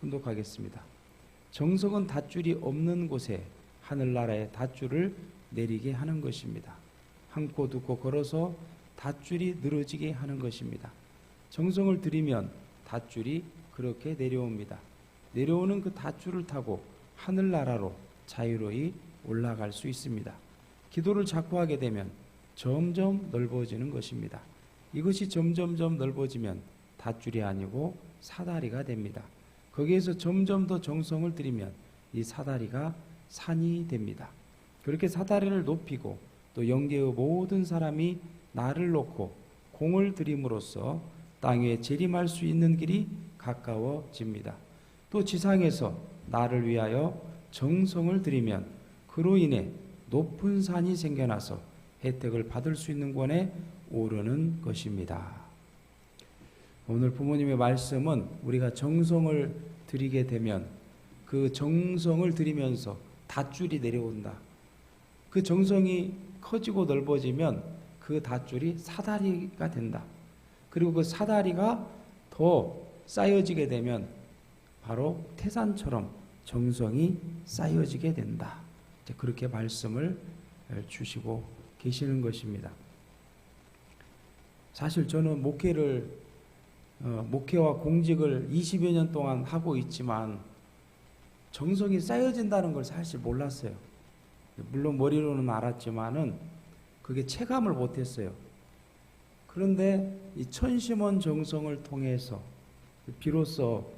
훈독하겠습니다. 정성은 닷줄이 없는 곳에 하늘나라의 닷줄을 내리게 하는 것입니다. 한코 두코 걸어서 닷줄이 늘어지게 하는 것입니다. 정성을 들이면 닷줄이 그렇게 내려옵니다. 내려오는 그 닷줄을 타고 하늘나라로 자유로이 올라갈 수 있습니다. 기도를 자꾸 하게 되면 점점 넓어지는 것입니다. 이것이 점점점 넓어지면 닷줄이 아니고 사다리가 됩니다. 거기에서 점점 더 정성을 들이면 이 사다리가 산이 됩니다. 그렇게 사다리를 높이고 또 영계의 모든 사람이 나를 놓고 공을 들임으로써 땅 위에 재림할 수 있는 길이 가까워집니다. 또 지상에서 나를 위하여 정성을 들이면 그로 인해 높은 산이 생겨나서 혜택을 받을 수 있는 권에 오르는 것입니다. 오늘 부모님의 말씀은 우리가 정성을 들이게 되면 그 정성을 들이면서 닷줄이 내려온다. 그 정성이 커지고 넓어지면 그 닷줄이 사다리가 된다. 그리고 그 사다리가 더 쌓여지게 되면 바로 태산처럼 정성이 쌓여지게 된다. 그렇게 말씀을 주시고 계시는 것입니다. 사실 저는 목회와 공직을 20여 년 동안 하고 있지만 정성이 쌓여진다는 걸 사실 몰랐어요. 물론 머리로는 알았지만은 그게 체감을 못했어요. 그런데 이 천심원 정성을 통해서 비로소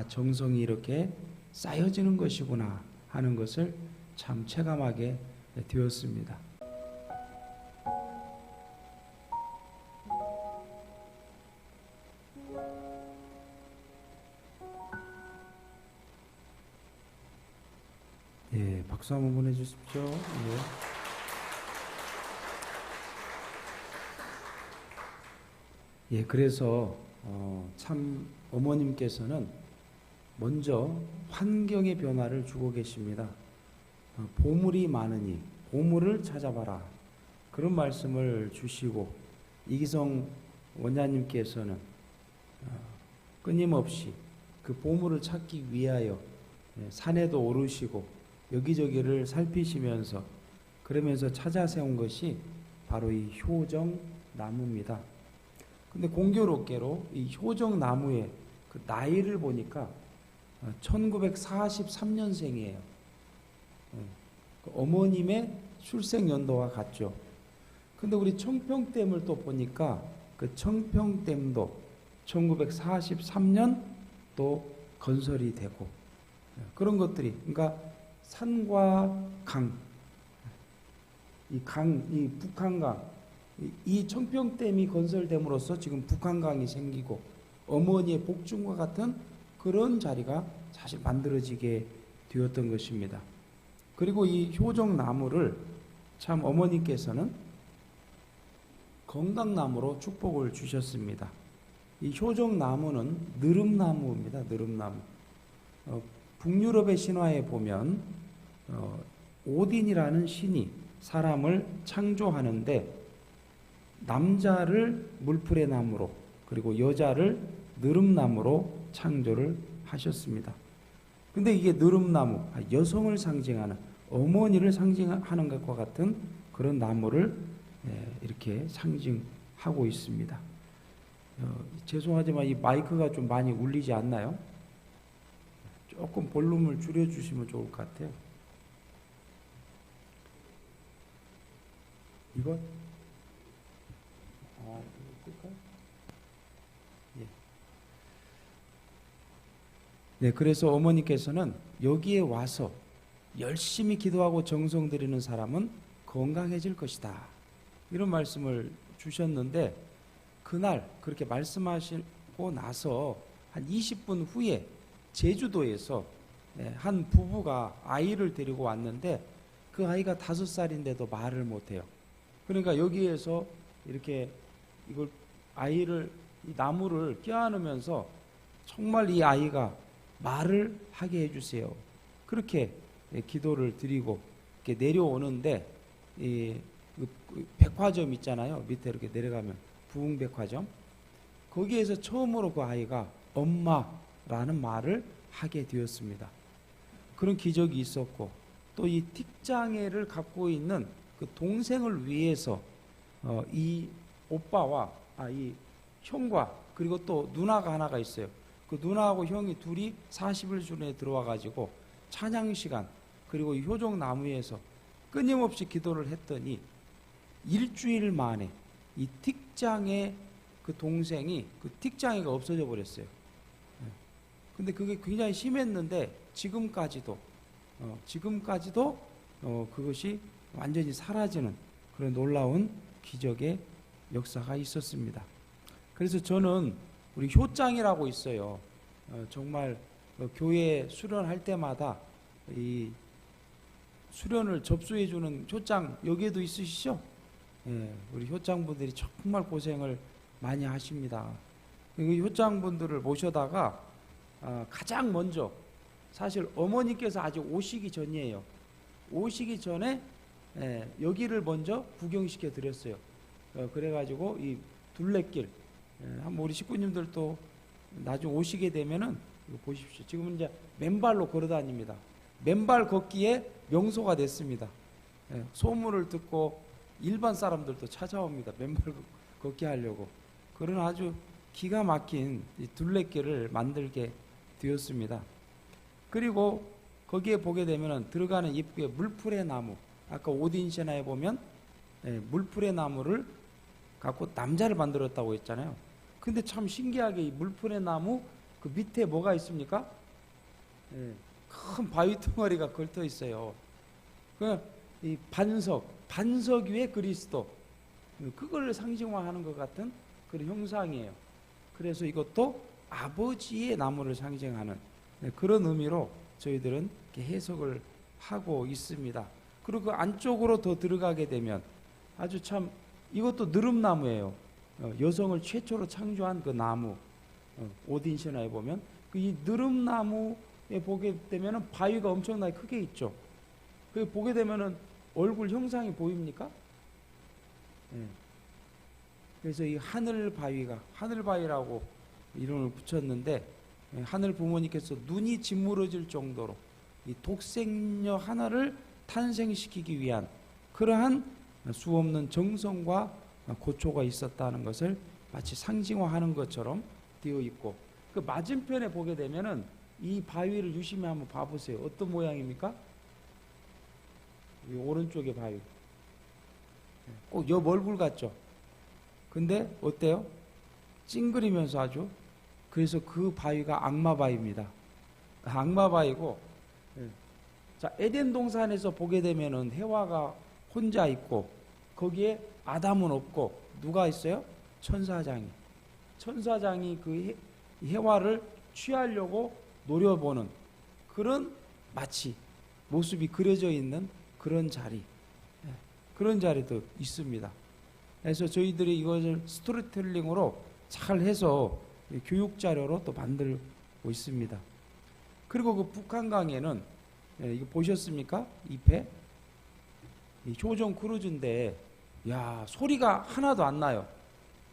정성이 이렇게 쌓여지는 것이구나 하는 것을 참 체감하게 되었습니다. 예, 박수 한번 보내주십시오. 예, 그래서 참 어머님께서는 먼저 환경의 변화를 주고 계십니다. 보물이 많으니 보물을 찾아봐라. 그런 말씀을 주시고 이기성 원장님께서는 끊임없이 그 보물을 찾기 위하여 산에도 오르시고 여기저기를 살피시면서 그러면서 찾아 세운 것이 바로 이 효정나무입니다. 근데 공교롭게로 이 효정나무의 그 나이를 보니까 1943년생이에요. 어머님의 출생 연도와 같죠. 근데 우리 청평댐을 또 보니까 그 청평댐도 1943년 또 건설이 되고 그런 것들이, 그러니까 산과 이 북한강, 이 청평댐이 건설됨으로써 지금 북한강이 생기고 어머니의 복중과 같은 그런 자리가 사실 만들어지게 되었던 것입니다. 그리고 이 효정나무를 참 어머니께서는 건강나무로 축복을 주셨습니다. 이 효정나무는 느릅나무입니다. 느릅나무. 북유럽의 신화에 보면 오딘이라는 신이 사람을 창조하는데 남자를 물풀의 나무로 그리고 여자를 느릅나무로 창조를 하셨습니다. 근데 이게 느릅나무, 여성을 상징하는, 어머니를 상징하는 것과 같은 그런 나무를 이렇게 상징하고 있습니다. 죄송하지만 이 마이크가 좀 많이 울리지 않나요? 조금 볼륨을 줄여주시면 좋을 것 같아요. 이거? 끌까요? 예. 네, 그래서 어머니께서는 여기에 와서 열심히 기도하고 정성 들이는 사람은 건강해질 것이다. 이런 말씀을 주셨는데 그날 그렇게 말씀하시고 나서 한 20분 후에 제주도에서 한 부부가 아이를 데리고 왔는데 그 아이가 5살인데도 말을 못해요. 그러니까 여기에서 이렇게 이걸 이 나무를 껴안으면서 정말 이 아이가 말을 하게 해주세요. 그렇게 기도를 드리고 이렇게 내려오는데 이 백화점 있잖아요. 밑에 이렇게 내려가면 부흥백화점. 거기에서 처음으로 그 아이가 엄마라는 말을 하게 되었습니다. 그런 기적이 있었고, 또 이 틱장애를 갖고 있는 그 동생을 위해서 이 오빠와 이 형과 그리고 또 누나가 하나가 있어요. 그 누나하고 형이 둘이 40일 전에 들어와 가지고 찬양 시간 그리고 이 효종 나무에서 끊임없이 기도를 했더니 일주일 만에 이 틱장애 그 동생이 그 틱장애가 없어져 버렸어요. 근데 그게 굉장히 심했는데 지금까지도 그것이 완전히 사라지는 그런 놀라운 기적의 역사가 있었습니다. 그래서 저는 우리 효장이라고 있어요. 정말 교회 수련할 때마다 이 수련을 접수해 주는 효장 여기에도 있으시죠? 우리 효장분들이 정말 고생을 많이 하십니다. 이 효장분들을 모셔다가 가장 먼저 사실 어머니께서 아직 오시기 전이에요. 오시기 전에 여기를 먼저 구경시켜 드렸어요. 그래가지고 이 둘레길 한번 우리 식구님들도 나중에 오시게 되면은 이거 보십시오. 지금은 이제 맨발로 걸어 다닙니다. 맨발 걷기에 명소가 됐습니다. 소문을 듣고 일반 사람들도 찾아옵니다. 맨발 걷기 하려고. 그런 아주 기가 막힌 이 둘레길을 만들게 되었습니다. 그리고 거기에 보게 되면은 들어가는 입구에 물풀의 나무, 아까 오딘시나에 보면 물풀의 나무를 갖고 남자를 만들었다고 했잖아요. 근데 참 신기하게 이 물풀의 나무 그 밑에 뭐가 있습니까? 큰 바위 덩어리가 걸터 있어요. 이 반석 위에 그리스도, 그걸 상징화하는 것 같은 그런 형상이에요. 그래서 이것도 아버지의 나무를 상징하는 그런 의미로 저희들은 이렇게 해석을 하고 있습니다. 그리고 그 안쪽으로 더 들어가게 되면 아주 참 이것도 느릅나무예요. 여성을 최초로 창조한 그 나무, 오딘시나에 보면 이 느릅나무에 보게 되면 바위가 엄청나게 크게 있죠. 그 보게 되면은 얼굴 형상이 보입니까? 그래서 이 하늘바위라고 이름을 붙였는데, 하늘 부모님께서 눈이 짓무러질 정도로 이 독생녀 하나를 탄생시키기 위한 그러한 수없는 정성과 고초가 있었다는 것을 마치 상징화하는 것처럼 되어 있고, 그 맞은편에 보게 되면은 이 바위를 유심히 한번 봐보세요. 어떤 모양입니까? 이 오른쪽의 바위. 꼭 옆 얼굴 같죠? 근데 어때요? 찡그리면서 아주. 그래서 그 바위가 악마바위입니다. 악마바위고, 자, 에덴 동산에서 보게 되면은 해와가 혼자 있고 거기에 아담은 없고 누가 있어요? 천사장이 그 해와를 취하려고 노려보는 그런 마치 모습이 그려져 있는 그런 자리도 있습니다. 그래서 저희들이 이것을 스토리텔링으로 잘 해서 교육 자료로 또 만들고 있습니다. 그리고 그 북한강에는 이거 보셨습니까? 잎에 효종 크루즈인데, 야, 소리가 하나도 안 나요.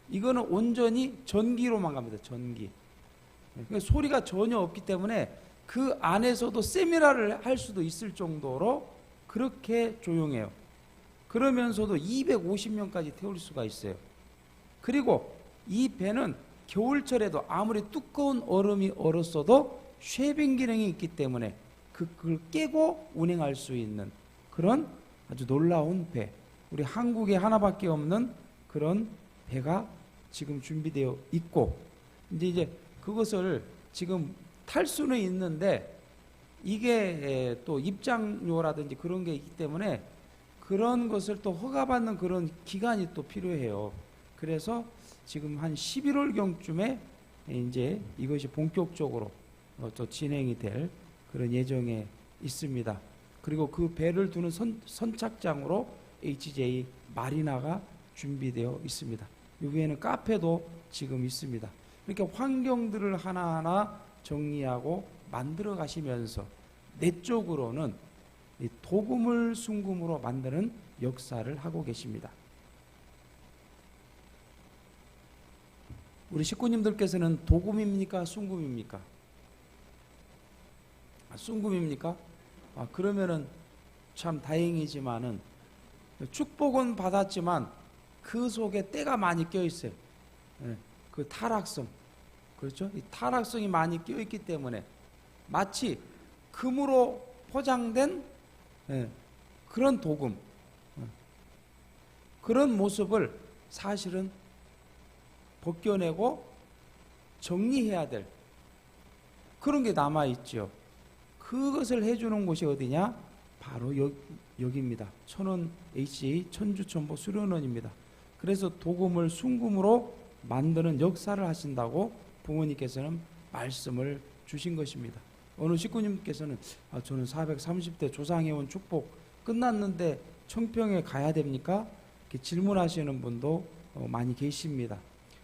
이거는 온전히 전기로만 갑니다. 전기. 그러니까 소리가 전혀 없기 때문에 그 안에서도 세미나를 할 수도 있을 정도로 그렇게 조용해요. 그러면서도 250명까지 태울 수가 있어요. 그리고 이 배는 겨울철에도 아무리 두꺼운 얼음이 얼었어도 쉐빙 기능이 있기 때문에 그걸 깨고 운행할 수 있는 그런 아주 놀라운 배, 우리 한국에 하나밖에 없는 그런 배가 지금 준비되어 있고, 이제 그것을 지금 탈 수는 있는데 이게 또 입장료라든지 그런 게 있기 때문에 그런 것을 또 허가받는 그런 기간이 또 필요해요. 그래서 지금 한 11월경쯤에 이제 이것이 본격적으로 또 진행이 될 그런 예정에 있습니다. 그리고 그 배를 두는 선착장으로 HJ 마리나가 준비되어 있습니다. 여기에는 카페도 지금 있습니다. 이렇게 환경들을 하나하나 정리하고 만들어 가시면서 내적으로는 이 도금을 순금으로 만드는 역사를 하고 계십니다. 우리 식구님들께서는 도금입니까? 순금입니까? 순금입니까? 그러면은 참 다행이지만은 축복은 받았지만 그 속에 때가 많이 껴 있어요. 예, 그 타락성, 그렇죠? 이 타락성이 많이 껴 있기 때문에 마치 금으로 포장된 그런 도금, 그런 모습을 사실은 벗겨내고 정리해야 될 그런 게 남아있죠. 그것을 해주는 곳이 어디냐? 바로 여기입니다. 천원 HA 천주천보 수련원입니다. 그래서 도금을 순금으로 만드는 역사를 하신다고 부모님께서는 말씀을 주신 것입니다. 어느 식구님께서는 저는 430대 조상해온 축복 끝났는데 청평에 가야 됩니까? 이렇게 질문하시는 분도 많이 계십니다.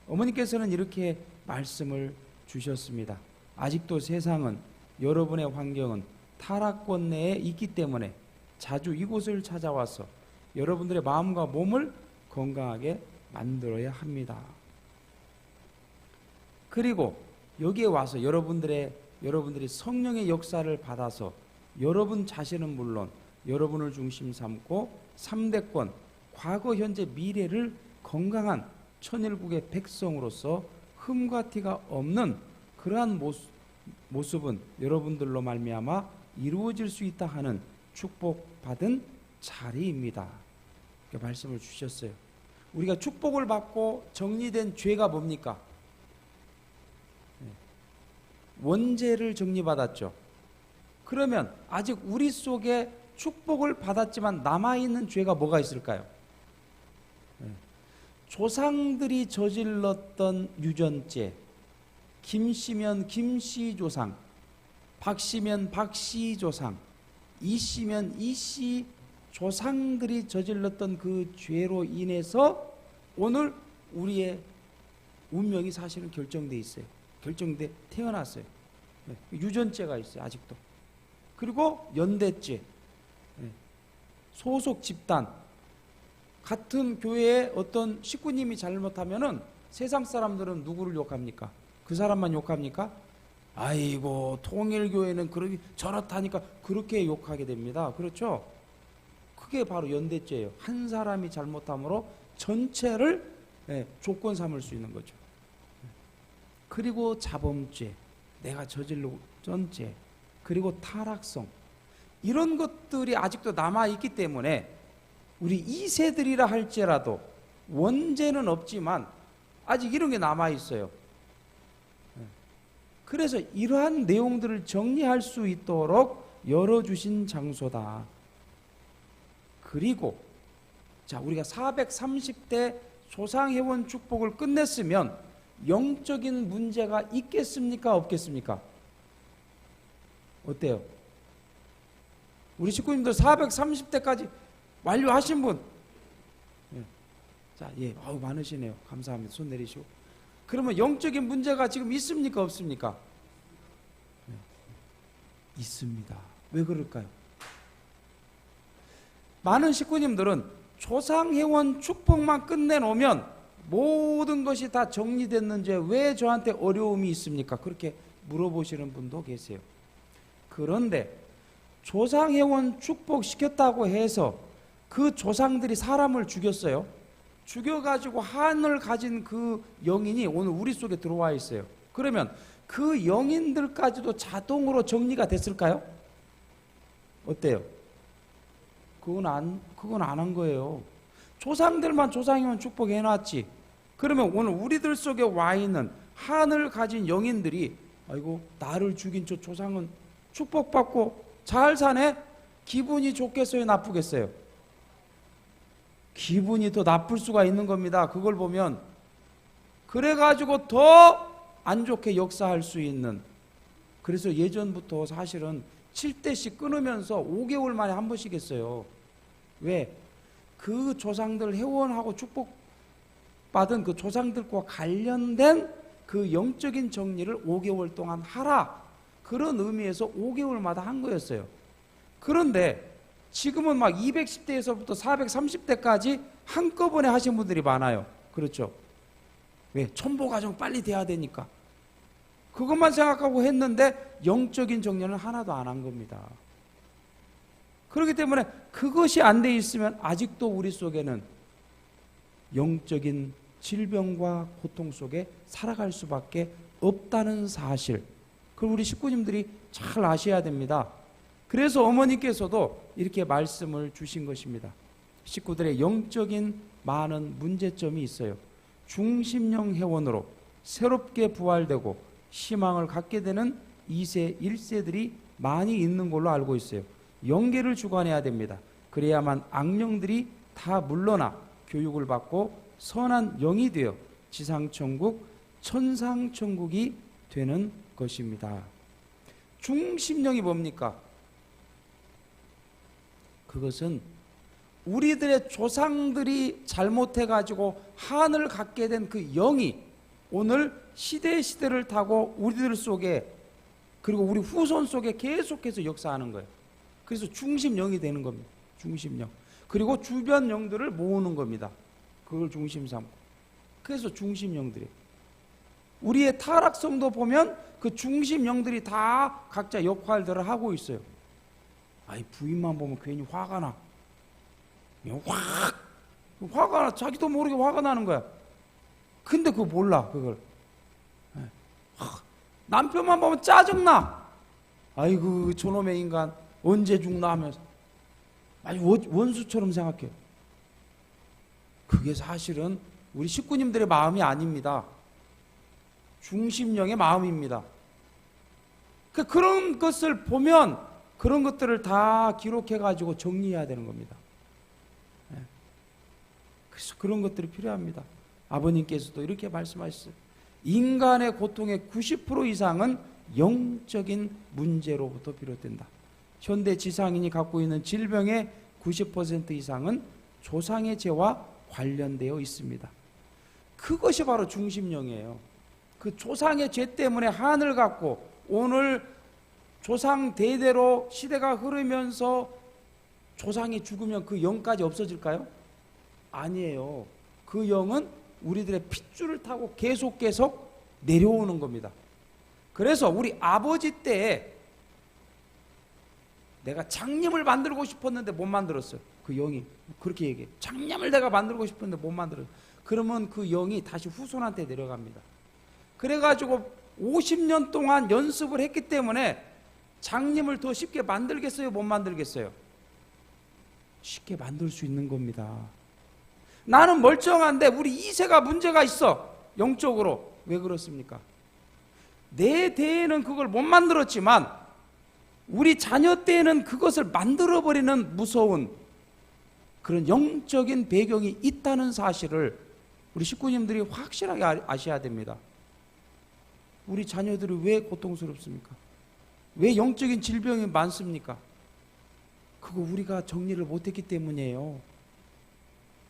어머니께서는 이렇게 말씀을 주셨습니다. 아직도 세상은, 여러분의 환경은 타락권 내에 있기 때문에 자주 이곳을 찾아와서 여러분들의 마음과 몸을 건강하게 만들어야 합니다. 그리고 여기에 와서 여러분들이 성령의 역사를 받아서 여러분 자신은 물론 여러분을 중심 삼고 3대권, 과거, 현재, 미래를 건강한 천일국의 백성으로서 흠과 티가 없는 그러한 모습은 여러분들로 말미암아 이루어질 수 있다 하는 축복받은 자리입니다. 이렇게 말씀을 주셨어요. 우리가 축복을 받고 정리된 죄가 뭡니까? 원죄를 정리받았죠. 그러면 아직 우리 속에 축복을 받았지만 남아있는 죄가 뭐가 있을까요? 조상들이 저질렀던 유전죄, 김씨면 김씨 조상, 박씨면 박씨 조상, 이씨면 이씨 조상들이 저질렀던 그 죄로 인해서 오늘 우리의 운명이 사실은 결정돼 있어요. 결정돼 태어났어요. 유전죄가 있어요. 아직도. 그리고 연대죄, 소속 집단, 같은 교회에 어떤 식구님이 잘못하면은 세상 사람들은 누구를 욕합니까? 그 사람만 욕합니까? 아이고 통일교회는 저렇다니까 그렇게 욕하게 됩니다. 그렇죠? 그게 바로 연대죄예요. 한 사람이 잘못함으로 전체를 조건 삼을 수 있는 거죠. 그리고 자범죄, 내가 저질렀던 죄, 그리고 타락성, 이런 것들이 아직도 남아있기 때문에 우리 2세들이라 할지라도 원죄는 없지만 아직 이런 게 남아있어요. 그래서 이러한 내용들을 정리할 수 있도록 열어주신 장소다. 그리고 자, 우리가 430대 조상회원 축복을 끝냈으면 영적인 문제가 있겠습니까? 없겠습니까? 어때요? 우리 식구님들 430대까지 완료하신 분? 자, 많으시네요. 감사합니다. 손 내리시고. 그러면 영적인 문제가 지금 있습니까? 없습니까? 있습니다. 왜 그럴까요? 많은 식구님들은 조상회원 축복만 끝내놓으면 모든 것이 다 정리됐는지 왜 저한테 어려움이 있습니까? 그렇게 물어보시는 분도 계세요. 그런데 조상회원 축복시켰다고 해서 그 조상들이 사람을 죽였어요. 죽여가지고 한을 가진 그 영인이 오늘 우리 속에 들어와 있어요. 그러면 그 영인들까지도 자동으로 정리가 됐을까요? 어때요? 그건 안 한 거예요. 조상들만 조상회원 축복해놨지. 그러면 오늘 우리들 속에 와 있는 한을 가진 영인들이 아이고 나를 죽인 저 조상은 축복받고 잘 사네? 기분이 좋겠어요? 나쁘겠어요? 기분이 더 나쁠 수가 있는 겁니다. 그걸 보면. 그래가지고 더 안 좋게 역사할 수 있는. 그래서 예전부터 사실은 7대씩 끊으면서 5개월 만에 한 번씩 했어요. 왜? 그 조상들 회원하고 축복받은 그 조상들과 관련된 그 영적인 정리를 5개월 동안 하라. 그런 의미에서 5개월마다 한 거였어요. 그런데 지금은 막 210대에서부터 430대까지 한꺼번에 하신 분들이 많아요. 그렇죠? 왜? 첨보 과정 빨리 돼야 되니까. 그것만 생각하고 했는데 영적인 정리는 하나도 안 한 겁니다. 그렇기 때문에 그것이 안 돼 있으면 아직도 우리 속에는 영적인 질병과 고통 속에 살아갈 수밖에 없다는 사실, 그걸 우리 식구님들이 잘 아셔야 됩니다. 그래서 어머니께서도 이렇게 말씀을 주신 것입니다. 식구들의 영적인 많은 문제점이 있어요. 중심령 회원으로 새롭게 부활되고 희망을 갖게 되는 2세, 1세들이 많이 있는 걸로 알고 있어요. 영계를 주관해야 됩니다. 그래야만 악령들이 다 물러나 교육을 받고 선한 영이 되어 지상천국, 천상천국이 되는 것입니다. 중심령이 뭡니까? 그것은 우리들의 조상들이 잘못해가지고 한을 갖게 된 그 영이 오늘 시대를 타고 우리들 속에, 그리고 우리 후손 속에 계속해서 역사하는 거예요. 그래서 중심령이 되는 겁니다. 중심령. 그리고 주변 영들을 모으는 겁니다. 그걸 중심 삼고. 그래서 중심령들이, 우리의 타락성도 보면 그 중심령들이 다 각자 역할들을 하고 있어요. 아이, 부인만 보면 괜히 화가 나. 화가 나. 자기도 모르게 화가 나는 거야. 근데 그거 몰라, 그걸. 남편만 보면 짜증나. 아이고, 저놈의 인간 언제 죽나 하면서 아주 원수처럼 생각해요. 그게 사실은 우리 식구님들의 마음이 아닙니다. 중심령의 마음입니다. 그런 것을 보면 그런 것들을 다 기록해가지고 정리해야 되는 겁니다. 그래서 그런 것들이 필요합니다. 아버님께서도 이렇게 말씀하셨어요. 인간의 고통의 90% 이상은 영적인 문제로부터 비롯된다. 현대 지상인이 갖고 있는 질병의 90% 이상은 조상의 죄와 관련되어 있습니다. 그것이 바로 중심령이에요. 그 조상의 죄 때문에 한을 갖고 오늘 조상 대대로 시대가 흐르면서 조상이 죽으면 그 영까지 없어질까요? 아니에요. 그 영은 우리들의 핏줄을 타고 계속 내려오는 겁니다. 그래서 우리 아버지 때에 내가 장님을 만들고 싶었는데 못 만들었어요. 그 영이 그렇게 얘기해. 장님을 내가 만들고 싶었는데 못 만들었어요. 그러면 그 영이 다시 후손한테 내려갑니다. 그래가지고 50년 동안 연습을 했기 때문에 장님을 더 쉽게 만들겠어요? 못 만들겠어요? 쉽게 만들 수 있는 겁니다. 나는 멀쩡한데 우리 2세가 문제가 있어. 영적으로. 왜 그렇습니까? 내 대에는 그걸 못 만들었지만 우리 자녀 때에는 그것을 만들어버리는 무서운 그런 영적인 배경이 있다는 사실을 우리 식구님들이 확실하게 아셔야 됩니다. 우리 자녀들이 왜 고통스럽습니까? 왜 영적인 질병이 많습니까? 그거 우리가 정리를 못했기 때문이에요.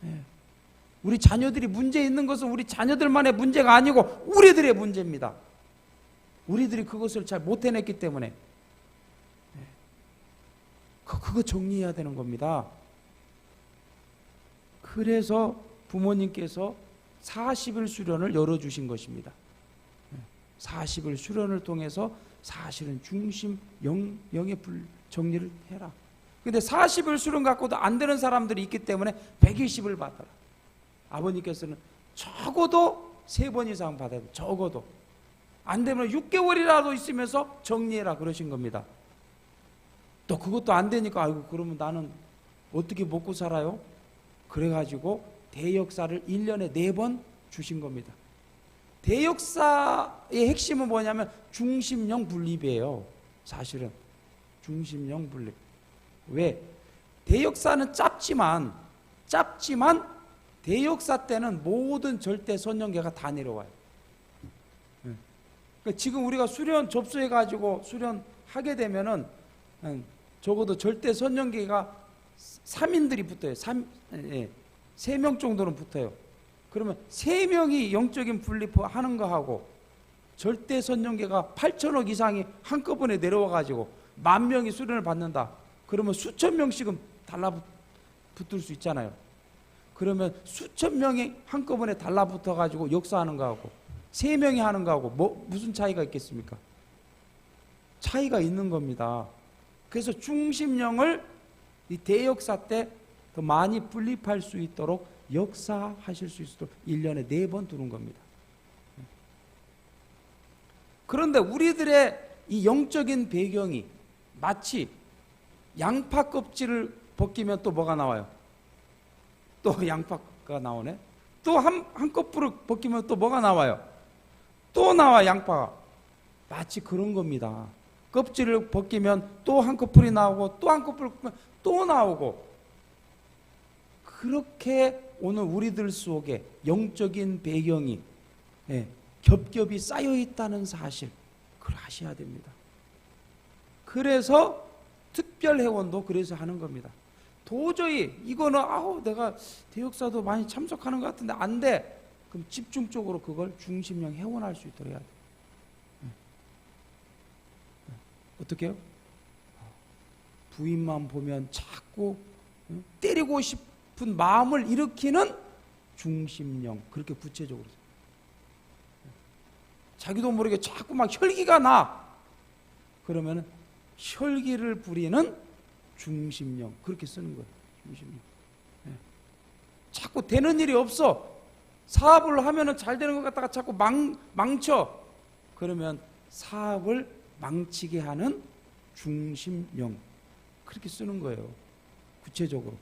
네. 우리 자녀들이 문제 있는 것은 우리 자녀들만의 문제가 아니고 우리들의 문제입니다. 우리들이 그것을 잘 못해냈기 때문에 그거 정리해야 되는 겁니다. 그래서 부모님께서 40일 수련을 열어주신 것입니다. 40일 수련을 통해서 사실은 중심 영의 정리를 해라. 근데 40일 수련 갖고도 안 되는 사람들이 있기 때문에 120을 받아라. 아버님께서는 적어도 3번 이상 받아야 돼. 적어도. 안 되면 6개월이라도 있으면서 정리해라 그러신 겁니다. 또 그것도 안 되니까 아이고 그러면 나는 어떻게 먹고 살아요? 그래가지고 대역사를 1년에 4번 주신 겁니다. 대역사의 핵심은 뭐냐면 중심령 분립이에요. 사실은 중심령 분립. 왜? 대역사는 짧지만 대역사 때는 모든 절대 선령계가 다 내려와요. 그러니까 지금 우리가 수련 접수해가지고 수련하게 되면은 적어도 절대 선령계가 3인들이 붙어요. 3명 정도는 붙어요. 그러면 3명이 영적인 분립하는 거하고 절대 선령계가 8천억 이상이 한꺼번에 내려와가지고 10,000명이 수련을 받는다. 그러면 수천 명씩은 달라붙을 수 있잖아요. 그러면 수천 명이 한꺼번에 달라붙어가지고 역사하는 거하고 세 명이 하는 거하고 무슨 차이가 있겠습니까? 차이가 있는 겁니다. 그래서 중심령을 이 대역사 때 더 많이 분립할 수 있도록 역사하실 수 있도록 1년에 4번 두는 겁니다. 그런데 우리들의 이 영적인 배경이 마치 양파 껍질을 벗기면 또 뭐가 나와요? 또 양파가 나오네. 또 한꺼풀을 벗기면 또 뭐가 나와요? 또 나와 양파가. 마치 그런 겁니다. 껍질을 벗기면 또 한꺼풀이 나오고 또 한꺼풀을 벗기면 또 나오고, 그렇게 오늘 우리들 속에 영적인 배경이 겹겹이 쌓여 있다는 사실, 그걸 아셔야 됩니다. 그래서 특별회원도 그래서 하는 겁니다. 도저히 이거는 내가 대역사도 많이 참석하는 것 같은데 안 돼. 그럼 집중적으로 그걸 중심령 회원할 수 있도록 해야 돼. 어떻게 해요? 부인만 보면 자꾸 때리고 싶은 마음을 일으키는 중심령, 그렇게 구체적으로. 자기도 모르게 자꾸 막 혈기가 나. 그러면 혈기를 부리는 중심령, 그렇게 쓰는 거예요. 중심령. 자꾸 되는 일이 없어. 사업을 하면은 잘 되는 것 같다가 자꾸 망쳐. 그러면 사업을 망치게 하는 중심령, 그렇게 쓰는 거예요. 구체적으로.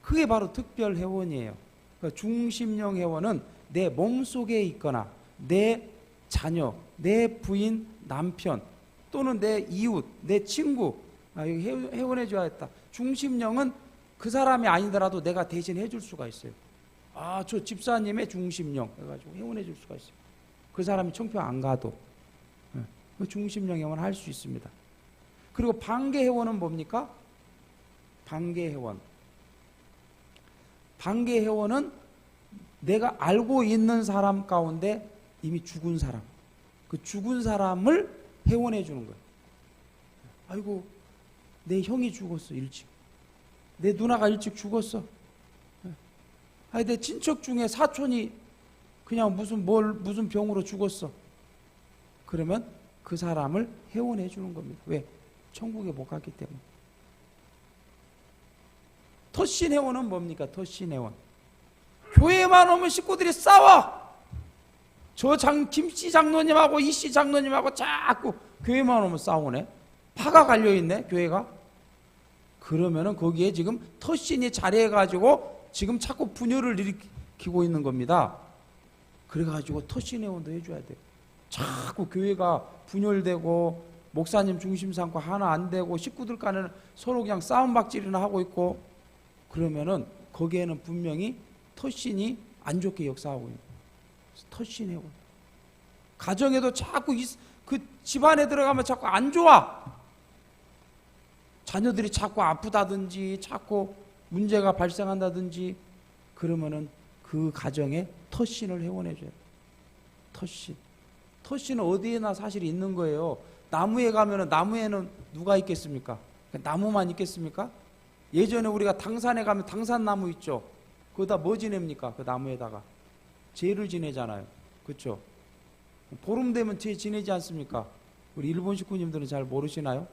그게 바로 특별회원이에요. 그러니까 중심령 회원은 내 몸속에 있거나 내 자녀, 내 부인, 남편, 또는 내 이웃, 내 친구, 여기 회원해 줘야겠다. 중심령은 그 사람이 아니더라도 내가 대신 해줄 수가 있어요. 저 집사님의 중심령 해가지고 회원해 줄 수가 있어요. 그 사람이 청평 안 가도 그 중심령 회원 할 수 있습니다. 그리고 반계회원은 뭡니까? 반계회원. 반계회원은 내가 알고 있는 사람 가운데 이미 죽은 사람, 그 죽은 사람을 회원해 주는 거예요. 아이고, 내 형이 죽었어, 일찍. 내 누나가 일찍 죽었어. 내 친척 중에 사촌이 그냥 무슨 병으로 죽었어. 그러면 그 사람을 회원해 주는 겁니다. 왜? 천국에 못 갔기 때문에. 터신 회원은 뭡니까? 터신 회원. 교회만 오면 식구들이 싸워. 김씨 장로님하고 이씨 장로님하고 자꾸 교회만 오면 싸우네. 파가 갈려있네, 교회가. 그러면은 거기에 지금 터신이 자리해가지고 지금 자꾸 분열을 일으키고 있는 겁니다. 그래가지고 터신 회원도 해줘야 돼요. 자꾸 교회가 분열되고 목사님 중심 삼고 하나 안 되고 식구들 간에는 서로 그냥 싸움박질이나 하고 있고, 그러면은 거기에는 분명히 터신이 안 좋게 역사하고 있는 거예요. 터신 회원. 가정에도 자꾸 그 집안에 들어가면 자꾸 안 좋아. 자녀들이 자꾸 아프다든지 자꾸 문제가 발생한다든지, 그러면은 그 가정에 터신을 회원해줘요. 터신. 터신은 어디에나 사실 있는 거예요. 나무에 가면은 나무에는 누가 있겠습니까? 나무만 있겠습니까? 예전에 우리가 당산에 가면 당산나무 있죠. 거기다 뭐 지냅니까? 그 나무에다가 제를 지내잖아요. 그렇죠? 보름 되면 제 지내지 않습니까? 우리 일본 식구님들은 잘 모르시나요?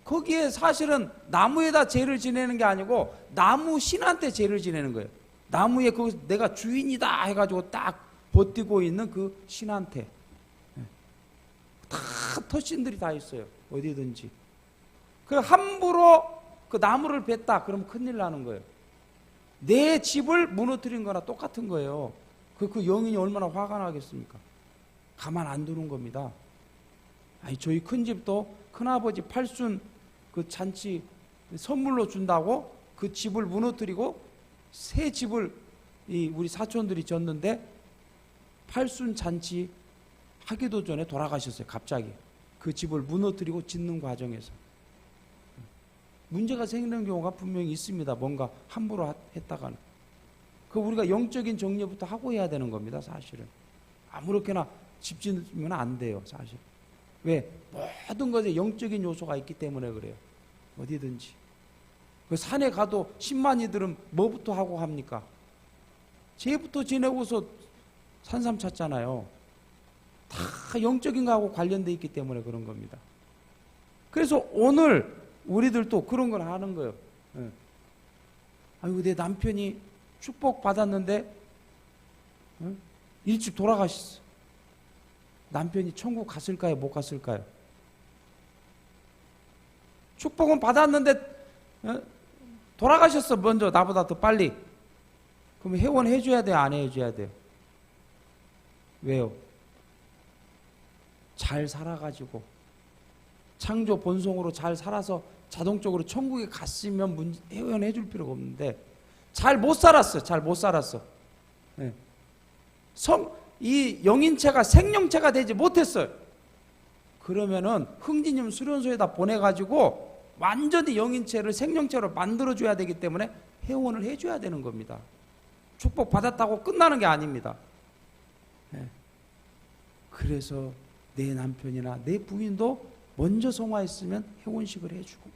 거기에 사실은 나무에다 제를 지내는 게 아니고 나무 신한테 제를 지내는 거예요. 나무에 거기서 내가 주인이다 해가지고 딱 버티고 있는 그 신한테. 다 터신들이 다 있어요. 어디든지. 그 함부로 그 나무를 뱉다 그러면 큰일 나는 거예요. 내 집을 무너뜨린 거나 똑같은 거예요. 그 영인이 얼마나 화가 나겠습니까? 가만 안 두는 겁니다. 저희 큰 집도 큰아버지 팔순 그 잔치 선물로 준다고 그 집을 무너뜨리고 새 집을 우리 사촌들이 졌는데, 팔순 잔치 하기도 전에 돌아가셨어요. 갑자기 그 집을 무너뜨리고 짓는 과정에서 문제가 생기는 경우가 분명히 있습니다. 뭔가 함부로 했다가는. 그 우리가 영적인 정리부터 하고 해야 되는 겁니다. 사실은 아무렇게나 집 짓으면 안 돼요. 사실. 왜? 모든 것에 영적인 요소가 있기 때문에 그래요. 어디든지. 그 산에 가도 10만이들은 뭐부터 하고 합니까? 죄부터 지내고서 산삼 찾잖아요. 다 영적인 거하고 관련돼 있기 때문에 그런 겁니다. 그래서 오늘 우리들도 그런 걸 하는 거예요. 예. 아이고, 내 남편이 축복 받았는데 일찍 돌아가셨어. 남편이 천국 갔을까요? 못 갔을까요? 축복은 받았는데 돌아가셨어. 먼저 나보다 더 빨리. 그럼 회원해 줘야 돼요? 안 해줘야 돼요? 왜요? 잘 살아가지고 창조 본성으로 잘 살아서 자동적으로 천국에 갔으면 회원해 줄 필요가 없는데 잘 못 살았어. 잘 못 살았어. 네. 이 영인체가 생명체가 되지 못했어요. 그러면은 흥진님 수련소에다 보내가지고 완전히 영인체를 생명체로 만들어줘야 되기 때문에 회원을 해줘야 되는 겁니다. 축복 받았다고 끝나는 게 아닙니다. 네. 그래서 내 남편이나 내 부인도 먼저 성화했으면 회원식을 해주고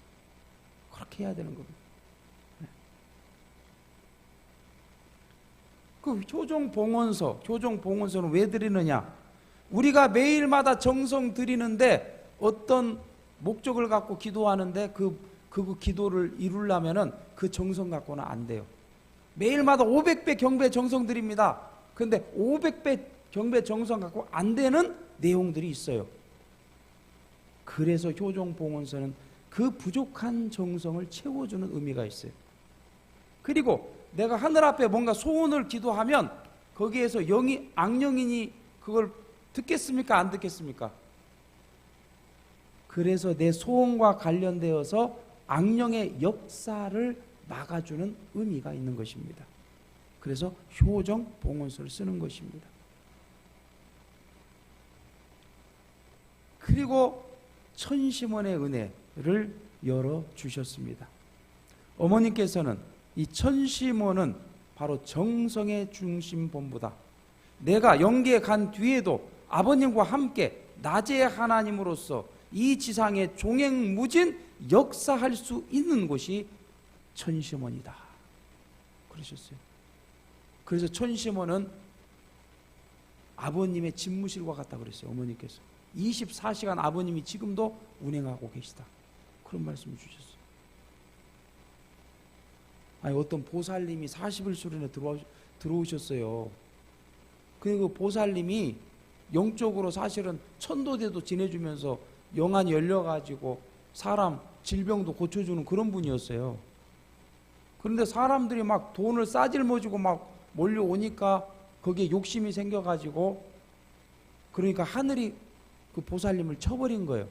그렇게 해야 되는 겁니다. 네. 그 효종봉헌서는 왜 드리느냐? 우리가 매일마다 정성 드리는데 어떤 목적을 갖고 기도하는데 그 기도를 이루려면은 그 정성 갖고는 안 돼요. 매일마다 500배 경배 정성 드립니다. 그런데 500배 경배 정성 갖고 안 되는 내용들이 있어요. 그래서 효종봉헌서는 그 부족한 정성을 채워주는 의미가 있어요. 그리고 내가 하늘 앞에 뭔가 소원을 기도하면 거기에서 악령인이 그걸 듣겠습니까? 안 듣겠습니까? 그래서 내 소원과 관련되어서 악령의 역사를 막아주는 의미가 있는 것입니다. 그래서 효종봉헌서를 쓰는 것입니다. 그리고 천심원의 은혜를 열어주셨습니다. 어머님께서는 이 천심원은 바로 정성의 중심본부다. 내가 영계에 간 뒤에도 아버님과 함께 낮의 하나님으로서 이 지상에 종횡무진 역사할 수 있는 곳이 천심원이다. 그러셨어요. 그래서 천심원은 아버님의 집무실과 같다 그랬어요. 어머니께서 24시간 아버님이 지금도 운행하고 계시다. 그런 말씀을 주셨어요. 아니, 어떤 보살님이 40일 수련에 들어오셨어요. 그 보살님이 영적으로 사실은 천도대도 지내주면서 영안이 열려가지고 사람 질병도 고쳐주는 그런 분이었어요. 그런데 사람들이 막 돈을 싸질머지고 막 몰려오니까 거기에 욕심이 생겨가지고 그러니까 하늘이 그 보살님을 쳐버린 거예요.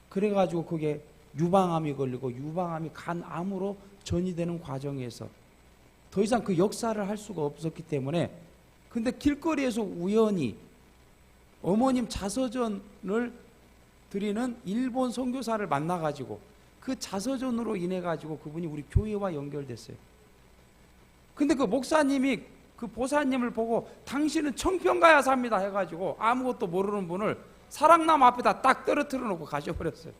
그래가지고 그게 유방암이 걸리고 유방암이 간암으로 전이되는 과정에서 더 이상 그 역사를 할 수가 없었기 때문에 근데 길거리에서 우연히 어머님 자서전을 드리는 일본 선교사를 만나가지고 그 자서전으로 인해가지고 그분이 우리 교회와 연결됐어요. 근데 그 목사님이 그 보살님을 보고 당신은 청평가야 삽니다 해가지고 아무것도 모르는 분을 사랑나무 앞에다 딱 떨어뜨려 놓고 가셔버렸어요.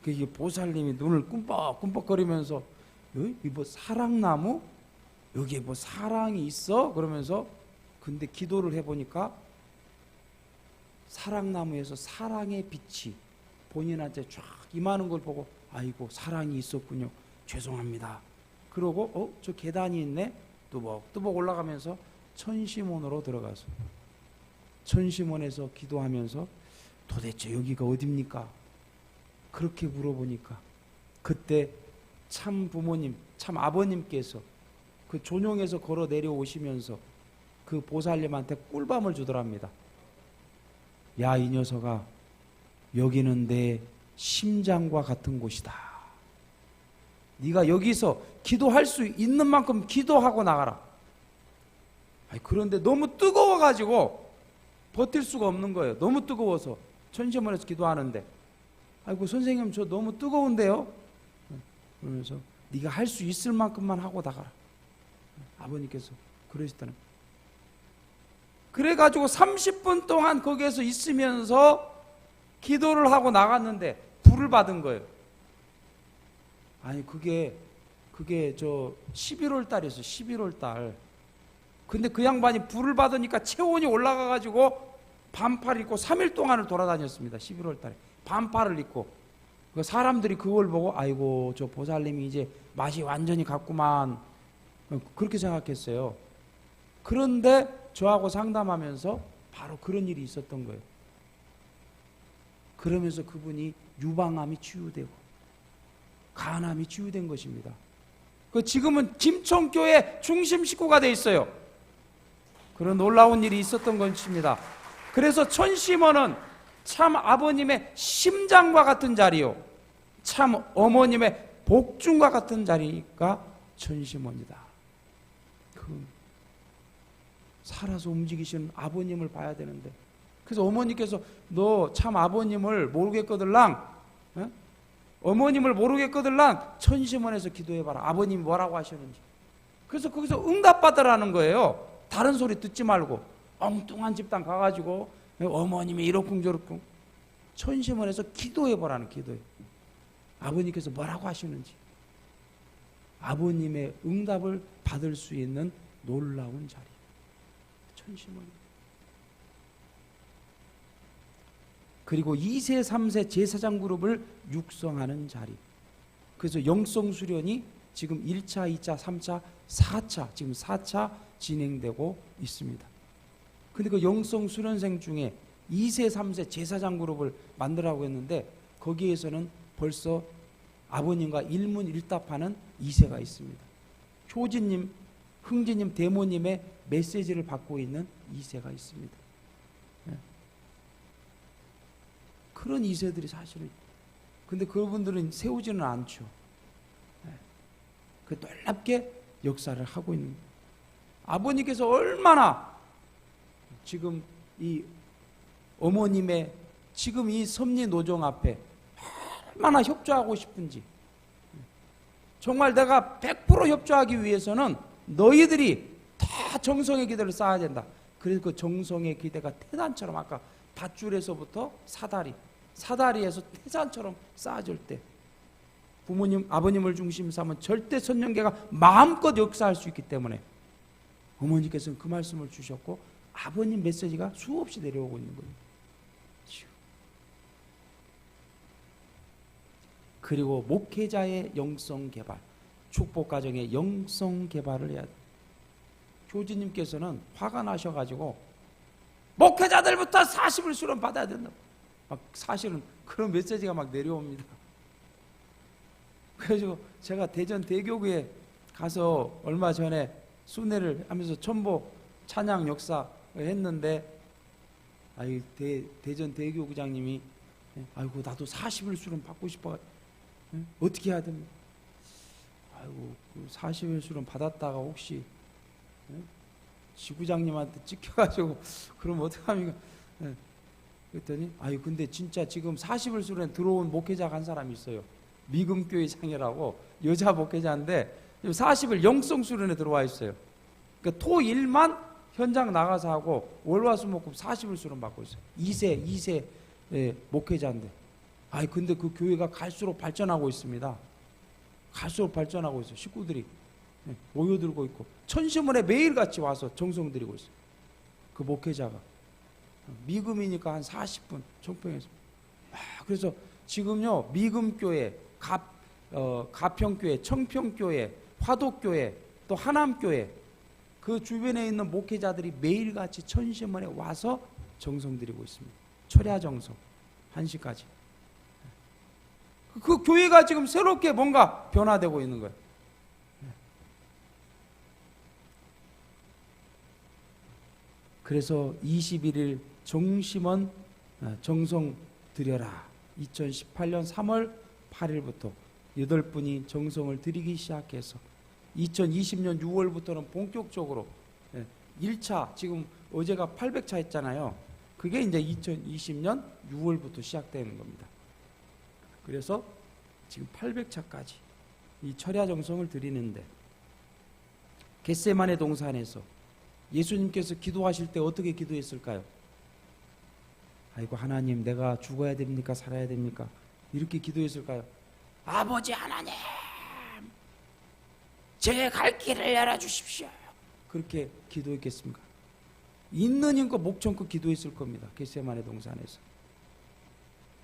그 보살님이 눈을 꿈뻑꿈뻑거리면서 여기 뭐 사랑나무? 여기에 뭐 사랑이 있어? 그러면서 근데 기도를 해보니까 사랑나무에서 사랑의 빛이 본인한테 쫙 임하는 걸 보고 아이고 사랑이 있었군요. 죄송합니다. 그러고 저 계단이 있네. 뚜벅뚜벅 올라가면서 천심원으로 들어가서 천심원에서 기도하면서 도대체 여기가 어딥니까? 그렇게 물어보니까 그때 참 부모님, 참 아버님께서 그 존용에서 걸어 내려오시면서 그 보살님한테 꿀밤을 주더랍니다. 야, 이 녀석아, 여기는 내 심장과 같은 곳이다. 네가 여기서 기도할 수 있는 만큼 기도하고 나가라. 그런데 너무 뜨거워가지고 버틸 수가 없는 거예요. 너무 뜨거워서 천심원에서 기도하는데 아이고 선생님 저 너무 뜨거운데요? 그러면서 네가 할 수 있을 만큼만 하고 나가라. 아버님께서 그러시다는 거예요. 그래가지고 30분 동안 거기에서 있으면서 기도를 하고 나갔는데 불을 받은 거예요. 아니 그게 그게 저 11월 달이었어요. 11월 달. 근데 그 양반이 불을 받으니까 체온이 올라가가지고 반팔 입고 3일 동안을 돌아다녔습니다. 11월 달에 반팔을 입고. 사람들이 그걸 보고 아이고 저 보살님이 이제 맛이 완전히 갔구만, 그렇게 생각했어요. 그런데 저하고 상담하면서 바로 그런 일이 있었던 거예요. 그러면서 그분이 유방암이 치유되고 간암이 치유된 것입니다. 지금은 김천교회 중심 식구가 돼 있어요. 그런 놀라운 일이 있었던 것입니다. 그래서 천심원은 참 아버님의 심장과 같은 자리요, 참 어머님의 복중과 같은 자리가 천심원이다. 살아서 움직이시는 아버님을 봐야 되는데, 그래서 어머니께서 너 참 아버님을 모르겠거들랑, 어머님을 모르겠거들랑 천심원에서 기도해봐라. 아버님이 뭐라고 하시는지. 그래서 거기서 응답받으라는 거예요. 다른 소리 듣지 말고 엉뚱한 집단 가가지고 어머님이 이렇쿵 저렇쿵. 천심원에서 기도해보라는, 기도해. 아버님께서 뭐라고 하시는지. 아버님의 응답을 받을 수 있는 놀라운 자리, 천심원. 그리고 2세, 3세 제사장 그룹을 육성하는 자리. 그래서 영성 수련이 지금 1차, 2차, 3차, 4차, 지금 4차 진행되고 있습니다. 근데 그 영성 수련생 중에 2세, 3세 제사장 그룹을 만들라고 했는데 거기에서는 벌써 아버님과 일문일답하는 2세가 있습니다. 효진님, 흥진님, 대모님의 메시지를 받고 있는 2세가 있습니다. 그런 2세들이 사실은, 근데 그분들은 세우지는 않죠. 그 놀랍게 역사를 하고 있는 거예요. 아버님께서 얼마나 지금 이 어머님의 지금 이 섭리 노정 앞에 얼마나 협조하고 싶은지, 정말 내가 100% 협조하기 위해서는 너희들이 다 정성의 기대를 쌓아야 된다. 그래서 그 정성의 기대가 태산처럼, 아까 밧줄에서부터 사다리에서 태산처럼 쌓아질 때 부모님, 아버님을 중심 삼은 절대 선령계가 마음껏 역사할 수 있기 때문에 어머니께서는 그 말씀을 주셨고 아버님 메시지가 수없이 내려오고 있는 거예요. 그리고 목회자의 영성 개발, 축복 가정의 영성 개발을 해야 돼요. 교주님께서는 화가 나셔가지고 목회자들부터 40을 수련 받아야 된다. 사실은 그런 메시지가 막 내려옵니다. 그래서 제가 대전 대교구에 가서 얼마 전에 순회를 하면서 천보 찬양 역사 했는데, 대전 대교구장님이 아이고 나도 40일 수련 받고 싶어. 어떻게 해야 됩니까? 아이고 40일 수련 받았다가 혹시 지구장님한테 찍혀가지고 그럼 어떡합니까? 그랬더니 근데 진짜 지금 40일 수련에 들어온 목회자가 한 사람이 있어요. 미금교회 장이라고 여자 목회자인데 40일 영성 수련에 들어와 있어요. 그러니까 토일만 현장 나가서 하고 월화수목금 40일 수련 받고 있어요. 2세 목회자인데 근데 그 교회가 갈수록 발전하고 있습니다. 갈수록 발전하고 있어요. 식구들이 모여들고 있고 천심원에 매일같이 와서 정성 들이고 있어요. 그 목회자가 미금이니까 한 40분 청평에서. 그래서 지금요 미금교회, 가평교회, 청평교회, 화독교회, 또 하남교회 그 주변에 있는 목회자들이 매일같이 천심원에 와서 정성 들이고 있습니다. 철야 정성 1시까지. 그 교회가 지금 새롭게 뭔가 변화되고 있는 거예요. 그래서 21일 정심원 정성 드려라. 2018년 3월 8일부터 8분이 정성을 드리기 시작해서 2020년 6월부터는 본격적으로 1차, 지금 어제가 800차 했잖아요. 그게 이제 2020년 6월부터 시작되는 겁니다. 그래서 지금 800차까지 이 철야 정성을 드리는데, 겟세마네 동산에서 예수님께서 기도하실 때 어떻게 기도했을까요? 아이고 하나님, 내가 죽어야 됩니까? 살아야 됩니까? 이렇게 기도했을까요? 아버지 하나님, 제 갈 길을 열어주십시오. 그렇게 기도했겠습니까? 있는 힘껏 목청껏 기도했을 겁니다. 겟세마네 동산에서.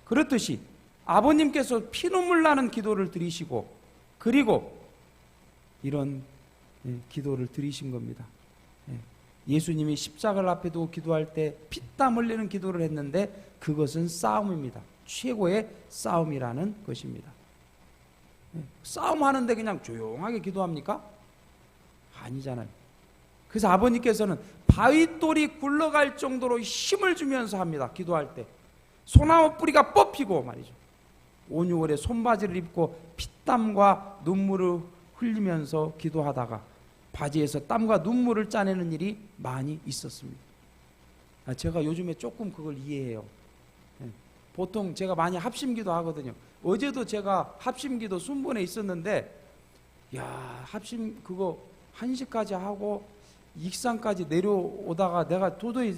그렇듯이 아버님께서 피눈물 나는 기도를 드리시고, 그리고 이런 기도를 드리신 겁니다. 예수님이 십자가를 앞에 두고 기도할 때 피땀 흘리는 기도를 했는데 그것은 싸움입니다. 최고의 싸움이라는 것입니다. 싸움하는데 그냥 조용하게 기도합니까? 아니잖아요. 그래서 아버님께서는 바윗돌이 굴러갈 정도로 힘을 주면서 합니다. 기도할 때 소나무 뿌리가 뽑히고 말이죠. 5, 6월에 손바지를 입고 피땀과 눈물을 흘리면서 기도하다가 바지에서 땀과 눈물을 짜내는 일이 많이 있었습니다. 제가 요즘에 조금 그걸 이해해요. 보통 제가 많이 합심기도 하거든요. 어제도 제가 합심기도 순번에 있었는데, 야, 합심 그거 1시까지 하고 익산까지 내려오다가 내가 도저히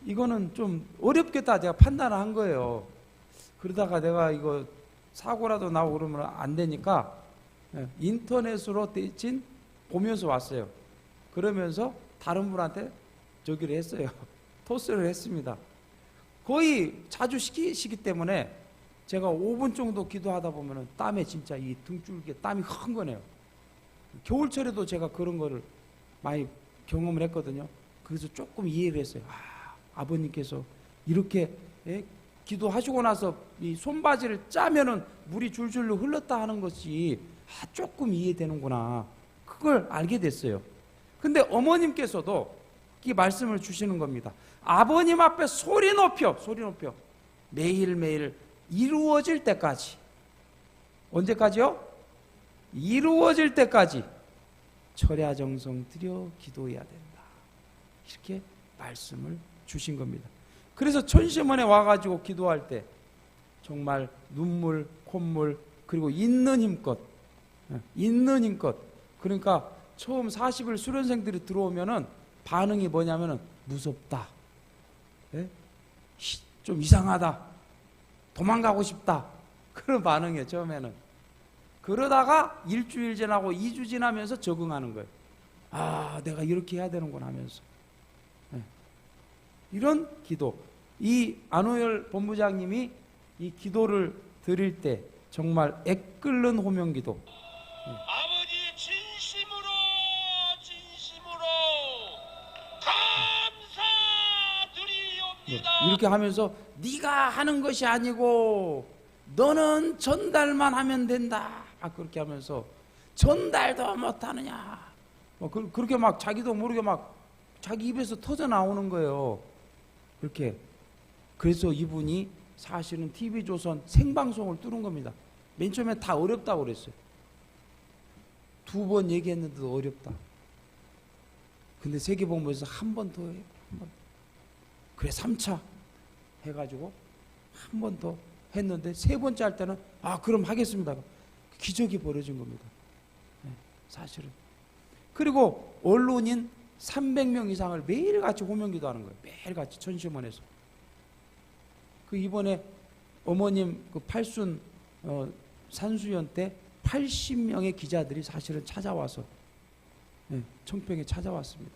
이거는 좀 어렵겠다 제가 판단을 한 거예요. 그러다가 내가 이거 사고라도 나고 그러면 안 되니까 인터넷으로 대신 보면서 왔어요. 그러면서 다른 분한테 저기를 했어요. 토스를 했습니다. 거의 자주 시키시기 때문에 제가 5분 정도 기도하다 보면 땀에 진짜 이 등줄기에 땀이 흥 거네요. 겨울철에도 제가 그런 거를 많이 경험을 했거든요. 그래서 조금 이해를 했어요. 아버님께서 이렇게 기도하시고 나서 이 손바지를 짜면은 물이 줄줄로 흘렀다 하는 것이 조금 이해되는구나. 그걸 알게 됐어요. 근데 어머님께서도 이 말씀을 주시는 겁니다. 아버님 앞에 소리 높여 매일매일 이루어질 때까지. 언제까지요? 이루어질 때까지 철야정성 드려 기도해야 된다. 이렇게 말씀을 주신 겁니다. 그래서 천심원에 와가지고 기도할 때 정말 눈물, 콧물, 그리고 있는 힘껏 그러니까 처음 40일 수련생들이 들어오면은 반응이 뭐냐면은 무섭다, 좀 이상하다, 도망가고 싶다, 그런 반응이에요. 처음에는. 그러다가 일주일 지나고 2주 지나면서 적응하는 거예요. 내가 이렇게 해야 되는구나 하면서. 이런 기도, 이 안호열 본부장님이 이 기도를 드릴 때 정말 애끓는 호명기도, 아버지 진심으로 감사드리옵니다. 이렇게 하면서 네가 하는 것이 아니고 너는 전달만 하면 된다. 그렇게 하면서 전달도 못하느냐. 그렇게 막 자기도 모르게 막 자기 입에서 터져 나오는 거예요. 그렇게. 그래서 이분이 사실은 TV조선 생방송을 뚫은 겁니다. 맨 처음에 다 어렵다고 그랬어요. 2번 얘기했는데도 어렵다. 근데 세계본부에서 한 번 더 해요. 한 번. 그래 3차 해가지고 한 번 더 했는데 3번째 할 때는 그럼 하겠습니다. 기적이 벌어진 겁니다. 사실은. 그리고 언론인 300명 이상을 매일같이 호명기도 하는 거예요. 매일같이 천심원에서. 이번에 어머님 팔순 산수연 때 80명의 기자들이 사실은 찾아와서 청평에 찾아왔습니다.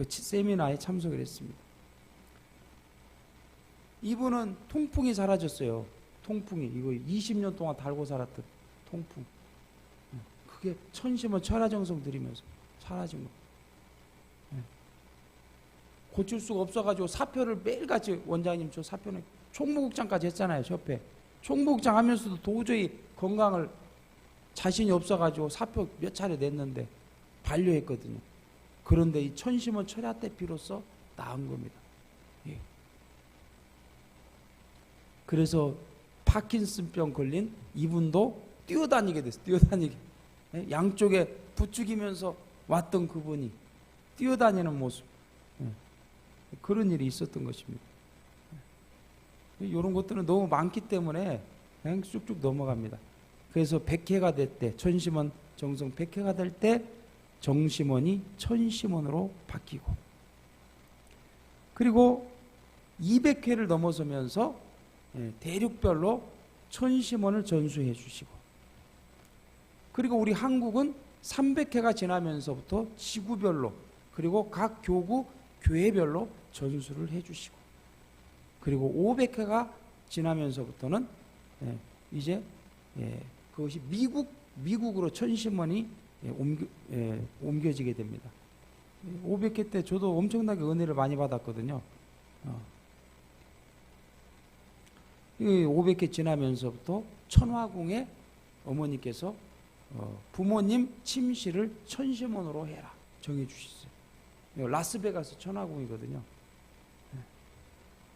세미나에 참석을 했습니다. 이분은 통풍이 사라졌어요. 통풍이 이거 20년 동안 달고 살았던 통풍. 그게 천심원 철야정성 드리면서 사라진 거. 고칠 수가 없어가지고 사표를 매일같이 원장님 저 사표는 총무국장까지 했잖아요. 협회 총무국장 하면서도 도저히 건강을 자신이 없어가지고 사표 몇 차례 냈는데 반려했거든요. 그런데 이 천심원 철야 때 비로소 나은 겁니다. 그래서 파킨슨병 걸린 이분도 뛰어다니게 됐어요. 뛰어다니게. 양쪽에 부추기면서 왔던 그분이 뛰어다니는 모습. 그런 일이 있었던 것입니다. 이런 것들은 너무 많기 때문에 그냥 쭉쭉 넘어갑니다. 그래서 100회가 될 때, 천심원 정성 100회가 될 때 정심원이 천심원으로 바뀌고, 그리고 200회를 넘어서면서 대륙별로 천심원을 전수해 주시고, 그리고 우리 한국은 300회가 지나면서부터 지구별로 그리고 각 교구 교회별로 전수를 해주시고, 그리고 500회가 지나면서부터는 이제 그것이 미국으로 천심원이 옮겨지게 됩니다. 500회 때 저도 엄청나게 은혜를 많이 받았거든요. 이 500회 지나면서부터 천화궁에 어머니께서 부모님 침실을 천심원으로 해라 정해 주셨어요. 라스베가스 천화궁이거든요.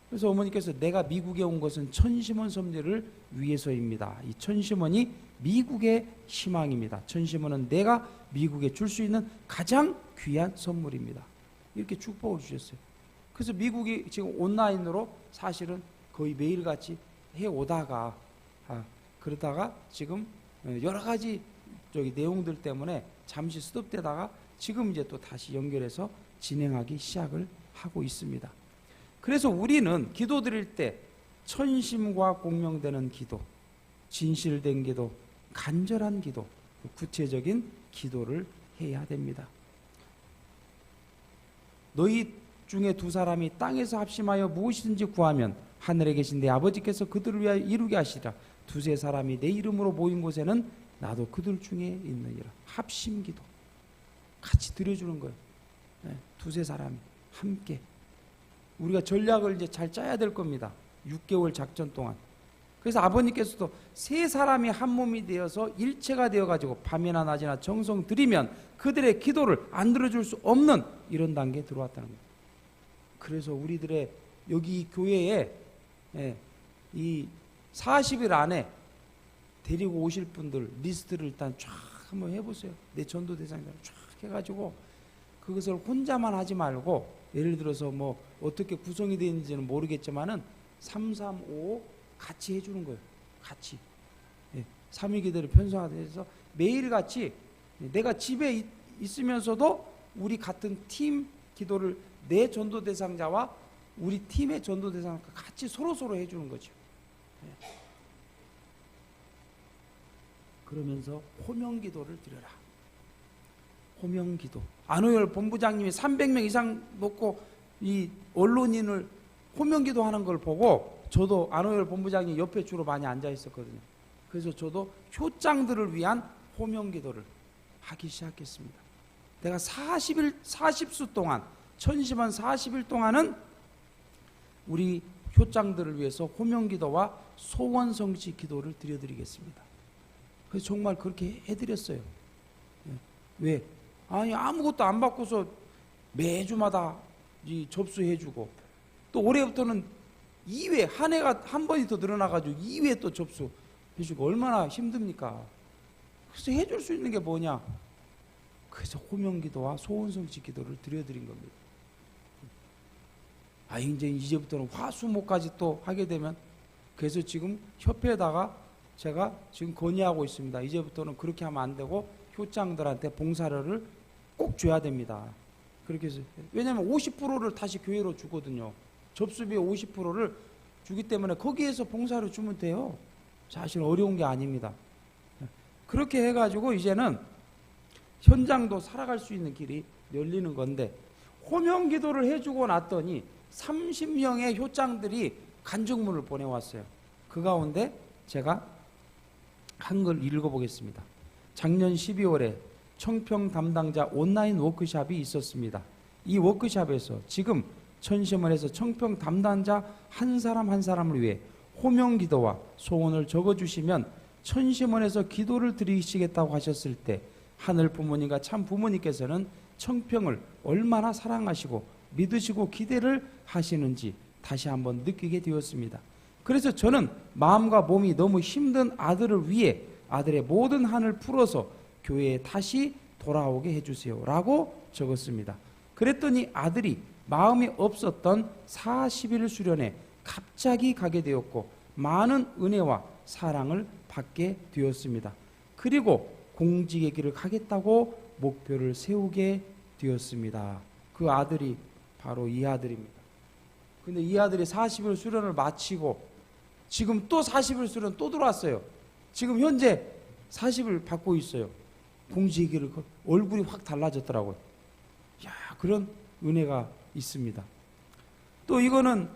그래서 어머니께서 내가 미국에 온 것은 천심원 섭리를 위해서입니다. 이 천심원이 미국의 희망입니다. 천심원은 내가 미국에 줄 수 있는 가장 귀한 선물입니다. 이렇게 축복을 주셨어요. 그래서 미국이 지금 온라인으로 사실은 거의 매일같이 해오다가 그러다가 지금 여러 가지 내용들 때문에 잠시 스톱되다가 지금 이제 또 다시 연결해서 진행하기 시작을 하고 있습니다. 그래서 우리는 기도 드릴 때 천심과 공명되는 기도, 진실된 기도, 간절한 기도, 구체적인 기도를 해야 됩니다. 너희 중에 두 사람이 땅에서 합심하여 무엇이든지 구하면 하늘에 계신 내 아버지께서 그들을 위하여 이루게 하시리라. 두세 사람이 내 이름으로 모인 곳에는 나도 그들 중에 있느니라. 합심기도 같이 드려주는 거예요. 두세 사람이 함께. 우리가 전략을 이제 잘 짜야 될 겁니다. 6개월 작전 동안. 그래서 아버님께서도 세 사람이 한 몸이 되어서 일체가 되어가지고 밤이나 낮이나 정성 들이면 그들의 기도를 안 들어줄 수 없는 이런 단계에 들어왔다는 거예요. 그래서 우리들의 여기 교회에 이 40일 안에 데리고 오실 분들 리스트를 일단 쫙 한번 해보세요. 내 전도 대상자를 쫙 해가지고 그것을 혼자만 하지 말고, 예를 들어서 뭐 어떻게 구성이 되는지는 모르겠지만은 3, 3, 5 같이 해주는 거예요. 같이. 3일 기도를 편성해서 매일같이 내가 집에 있으면서도 우리 같은 팀 기도를 내 전도 대상자와 우리 팀의 전도 대상자 같이 서로 해주는 거죠. 그러면서 호명 기도를 드려라. 호명 기도. 안호열 본부장님이 300명 이상 놓고 이 언론인을 호명 기도하는 걸 보고 저도 안호열 본부장님 옆에 주로 많이 앉아 있었거든요. 그래서 저도 효장들을 위한 호명 기도를 하기 시작했습니다. 내가 40수 동안, 천심원 40일 동안은 우리 효장들을 위해서 호명 기도와 소원 성취 기도를 드려드리겠습니다. 그래서 정말 그렇게 해드렸어요. 왜? 아니 아무것도 안 받고서 매주마다 접수해주고, 또 올해부터는 2회, 한 해가 한 번이 더 늘어나가지고 2회 또 접수해주고 얼마나 힘듭니까? 그래서 해줄 수 있는 게 뭐냐? 그래서 호명기도와 소원성취 기도를 드려드린 겁니다. 이제부터는 화수목까지 또 하게 되면, 그래서 지금 협회에다가 제가 지금 건의하고 있습니다. 이제부터는 그렇게 하면 안 되고 효장들한테 봉사료를 꼭 줘야 됩니다. 그렇게 해서, 왜냐하면 50%를 다시 교회로 주거든요. 접수비의 50%를 주기 때문에 거기에서 봉사료 주면 돼요. 사실 어려운 게 아닙니다. 그렇게 해가지고 이제는 현장도 살아갈 수 있는 길이 열리는 건데, 호명 기도를 해주고 났더니 30명의 효장들이 간증문을 보내왔어요. 그 가운데 제가 한 걸 읽어보겠습니다. 작년 12월에 청평 담당자 온라인 워크숍이 있었습니다. 이 워크숍에서 지금 천심원에서 청평 담당자 한 사람 한 사람을 위해 호명 기도와 소원을 적어주시면 천심원에서 기도를 드리시겠다고 하셨을 때, 하늘 부모님과 참 부모님께서는 청평을 얼마나 사랑하시고 믿으시고 기대를 하시는지 다시 한번 느끼게 되었습니다. 그래서 저는 마음과 몸이 너무 힘든 아들을 위해 아들의 모든 한을 풀어서 교회에 다시 돌아오게 해주세요 라고 적었습니다. 그랬더니 아들이 마음이 없었던 40일 수련에 갑자기 가게 되었고 많은 은혜와 사랑을 받게 되었습니다. 그리고 공직의 길을 가겠다고 목표를 세우게 되었습니다. 그 아들이 바로 이 아들입니다. 근데 이 아들이 40일 수련을 마치고 지금 또 40일 수련 또 들어왔어요. 지금 현재 40일 받고 있어요. 공지기를 얼굴이 확 달라졌더라고요. 야, 그런 은혜가 있습니다. 또 이거는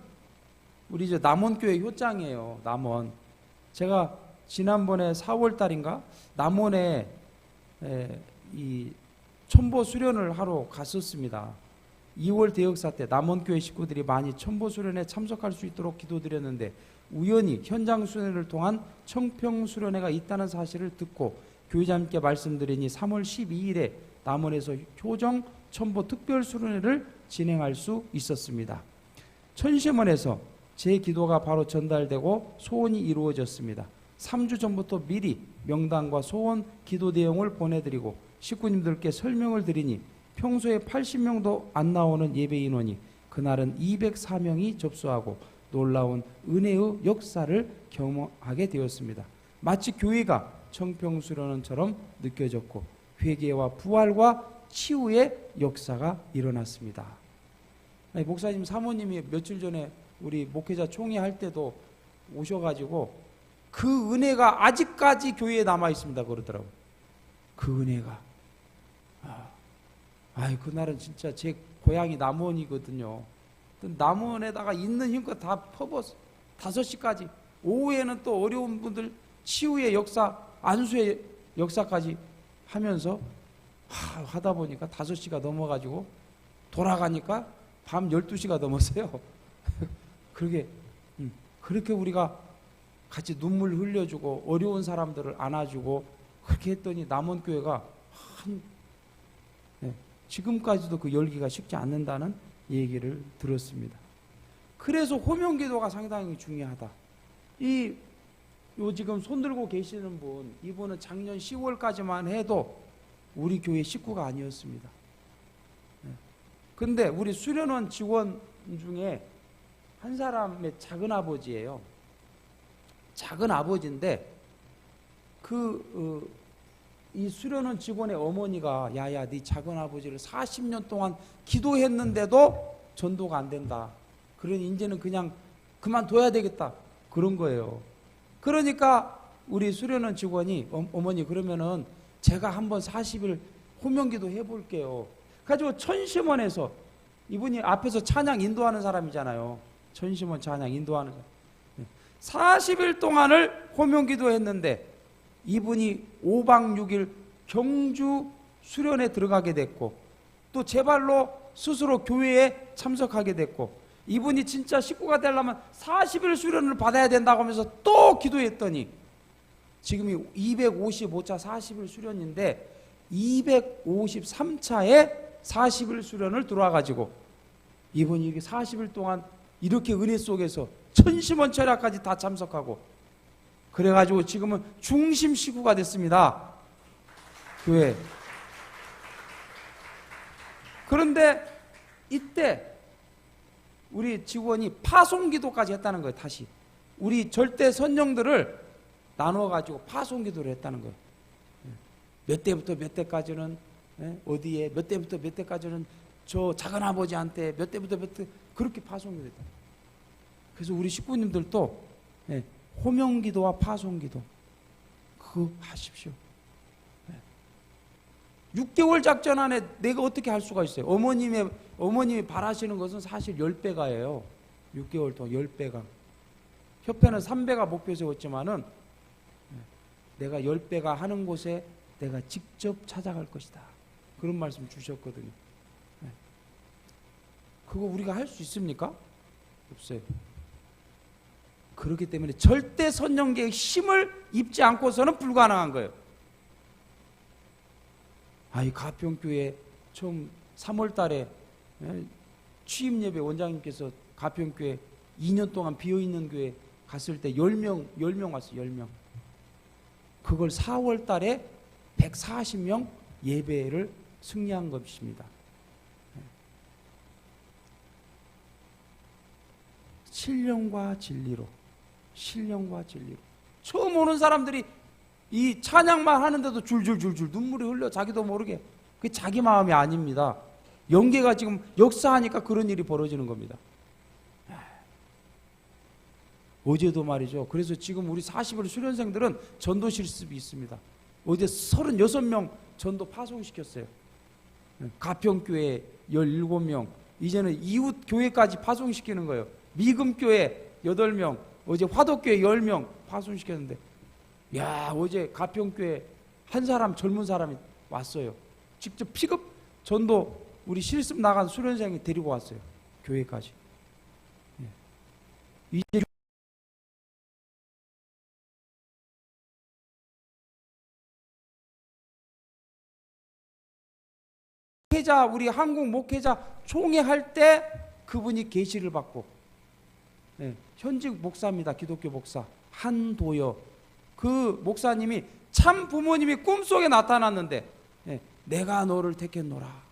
우리 이제 남원교회 효장이에요. 남원. 제가 지난번에 4월 달인가 남원에 이 첨보 수련을 하러 갔었습니다. 2월 대역사 때 남원교회 식구들이 많이 첨보 수련에 참석할 수 있도록 기도드렸는데 우연히 현장 수련을 통한 청평 수련회가 있다는 사실을 듣고 교회장님께 말씀드리니 3월 12일에 남원에서 효정 첨보 특별 수련회를 진행할 수 있었습니다. 천심원에서 제 기도가 바로 전달되고 소원이 이루어졌습니다. 3주 전부터 미리 명단과 소원 기도 내용을 보내드리고 식구님들께 설명을 드리니 평소에 80명도 안 나오는 예배 인원이 그날은 204명이 접수하고 놀라운 은혜의 역사를 경험하게 되었습니다. 마치 교회가 청평수련원처럼 느껴졌고 회개와 부활과 치유의 역사가 일어났습니다. 목사님 사모님이 며칠 전에 우리 목회자 총회할 때도 오셔가지고 그 은혜가 아직까지 교회에 남아 있습니다 그러더라고요. 그 은혜가 그날은 진짜 제 고향이 남원이거든요. 남원에다가 있는 힘껏 다 퍼붓어 5시까지 오후에는 또 어려운 분들 치유의 역사 안수의 역사까지 하면서 하다 보니까 5시가 넘어가지고 돌아가니까 밤 12시가 넘었어요. 그렇게 우리가 같이 눈물 흘려주고 어려운 사람들을 안아주고 그렇게 했더니 남원교회가 지금까지도 그 열기가 식지 않는다는 얘기를 들었습니다. 그래서 호명기도가 상당히 중요하다. 요 지금 손 들고 계시는 분, 이분은 작년 10월까지만 해도 우리 교회 식구가 아니었습니다. 근데 우리 수련원 직원 중에 한 사람의 작은 아버지예요. 작은 아버지인데 이 수련원 직원의 어머니가 야야 네 작은 아버지를 40년 동안 기도했는데도 전도가 안 된다. 그러니 이제는 그냥 그만둬야 되겠다. 그런 거예요. 그러니까 우리 수련원 직원이 어머니 그러면은 제가 한번 40일 호명기도 해볼게요. 가지고 천심원에서 이분이 앞에서 찬양 인도하는 사람이잖아요. 천심원 찬양 인도하는 사람. 40일 동안을 호명기도 했는데 이분이 5박 6일 경주 수련에 들어가게 됐고 또 제 발로 스스로 교회에 참석하게 됐고 이분이 진짜 식구가 되려면 40일 수련을 받아야 된다고 하면서 또 기도했더니 지금이 255차 40일 수련인데 253차에 40일 수련을 들어와가지고 이분이 40일 동안 이렇게 은혜 속에서 천심원 철야까지 다 참석하고 그래가지고 지금은 중심 식구가 됐습니다. 교회. 그런데 이때 우리 직원이 파송기도까지 했다는 거예요. 다시 우리 절대 선영들을 나눠가지고 파송기도를 했다는 거예요. 몇 대부터 몇 대까지는 어디에 몇 대부터 몇 대까지는 저 작은아버지한테 몇 대부터 몇 대 그렇게 파송기도 했다. 그래서 우리 식구님들도 호명기도와 파송기도 그거 하십시오. 6개월 작전 안에 내가 어떻게 할 수가 있어요? 어머님이 바라시는 것은 사실 10배가예요. 6개월 동안 10배가. 협회는 3배가 목표 세웠지만은 내가 10배가 하는 곳에 내가 직접 찾아갈 것이다. 그런 말씀 주셨거든요. 그거 우리가 할 수 있습니까? 없어요. 그렇기 때문에 절대 선영계의 힘을 입지 않고서는 불가능한 거예요. 이 가평교회 처음 3월 달에 취임 예배 원장님께서 가평교회 2년 동안 비어있는 교회 갔을 때 10명 왔어요. 10명. 그걸 4월 달에 140명 예배를 승리한 것입니다. 신령과 진리로 처음 오는 사람들이 이 찬양만 하는데도 줄줄줄줄 눈물이 흘려 자기도 모르게. 그게 자기 마음이 아닙니다. 영계가 지금 역사하니까 그런 일이 벌어지는 겁니다. 어제도 말이죠. 그래서 지금 우리 40일 수련생들은 전도 실습이 있습니다. 어제 36명 전도 파송시켰어요. 가평교회 17명, 이제는 이웃 교회까지 파송시키는 거예요. 미금교회 8명, 어제 화덕교회 10명 파송시켰는데, 야, 어제 가평교회 한 사람, 젊은 사람이 왔어요. 직접 픽업 전도 우리 실습 나간 수련생이 데리고 왔어요. 교회까지. 이제 목회자, 우리 한국 목회자 총회 할 때 그분이 계시를 받고, 현직 목사입니다. 기독교 목사 한도여. 그 목사님이 참 부모님이 꿈속에 나타났는데, 내가 너를 택했노라.